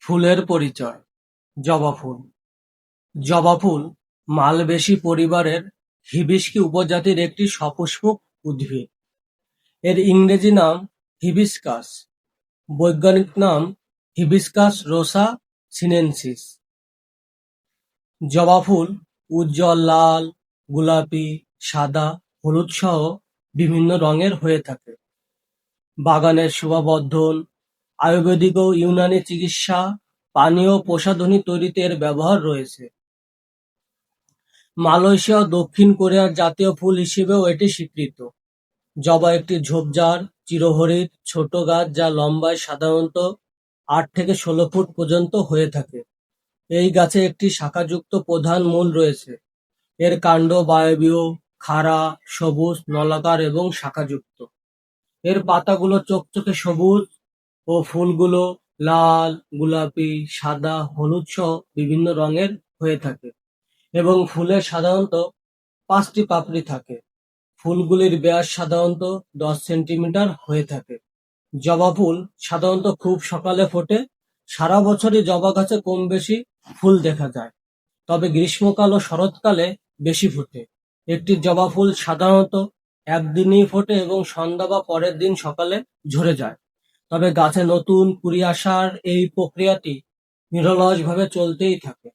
ফুলের পরিচয়। জবা ফুল। জবা ফুল মালবেসী পরিবারের হিবিস্কি উপজাতির একটি সপুষ্পক উদ্ভিদ। এর ইংরেজি নাম হিবিস্কাস, বৈজ্ঞানিক নাম হিবিস্কাস রোসা সিনেনসিস। জবা ফুল উজ্জ্বল লাল, গোলাপি, সাদা, হলুদ সহ বিভিন্ন রঙের হয়ে থাকে। বাগানের শোভাবর্ধন, আয়ুর্বেদিক ও ইউনানি চিকিৎসা, পানীয় ও প্রসাধনী তৈরিতে এর ব্যবহার রয়েছে। মালয়েশিয়া ও দক্ষিণ কোরিয়ার জাতীয় ফুল হিসেবেও এটি স্বীকৃত। জবা একটি ঝোপঝাড়, চিরহরিৎ, ছোট গাছ যা লম্বায় সাধারণত ৮ থেকে ১৬ ফুট পর্যন্ত হয়ে থাকে। এই গাছে একটি শাখাযুক্ত প্রধান মূল রয়েছে। এর কাণ্ড বায়বীয়, খাড়া, সবুজ, নলাকার এবং শাখাযুক্ত। এর পাতাগুলো চকচকে সবুজ ও ফুলগুলো লাল, গোলাপি, সাদা, হলুদ সহ বিভিন্ন রঙের হয়ে থাকে এবং ফুলের সাধারণত ৫টি পাপড়ি থাকে। ফুলগুলির ব্যাস সাধারণত ১০ সেন্টিমিটার হয়ে থাকে। জবা ফুল সাধারণত খুব সকালে ফোটে। সারা বছরই জবা গাছে কম-বেশি ফুল দেখা যায়, তবে গ্রীষ্মকাল ও শরৎকালে বেশি ফোটে। একটি জবা ফুল সাধারণত একদিনেই ফোটে এবং সন্ধ্যা বা পরের দিন সকালে ঝরে যায়। তবে গাছে নতুন কুঁড়ি আসার এই প্রক্রিয়াটি নিরলসভাবে চলতেই থাকে।